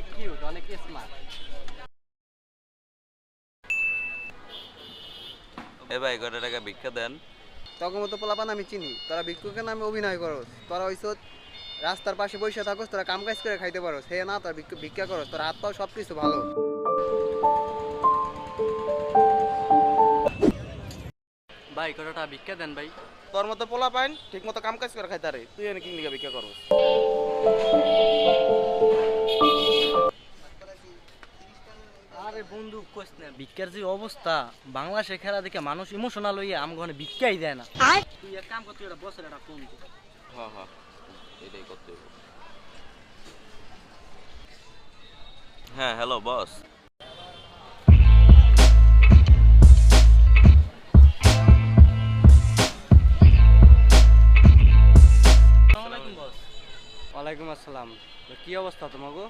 অনেক কিউট, অনেক স্মার্ট। এ ভাই কত টাকা ভিক্ষা দেন। তখন মতো পোলাপান আমি চিনি, তোরা ভিক্ষুকের নামে অভিনয় করস। তোরা হইছ রাস্তার পাশে বসে থাকস, তোরা কাম কাজ করে খাইতে পারস। হে না, তোরা ভিক্ষা করস, তোর হাত পাও সব কিছু ভালো। ভাই কতটা ভিক্ষা দেন ভাই। তোর মতো পোলা পাইন ঠিক মতো কাম কাজ করে খাইতে রে, তুই এনে কি নিকা ভিক্ষা করস? আরে বন্ধু কইস না, ভিক্ষার যে অবস্থা বাংলাদেশের খেলা দেখে মানুষ ইমোশনাল হইয়া আমগনে ভিক্ষাই দেয় না। তুই এক কাম কর, তুই এটা বসের একটা ফোন কর। হ্যাঁ হ্যাঁ, এটাই করতে হবে। হ্যাঁ হ্যালো বস। ওয়ালাইকুম আসসালাম। তো কি অবস্থা তোমাগো?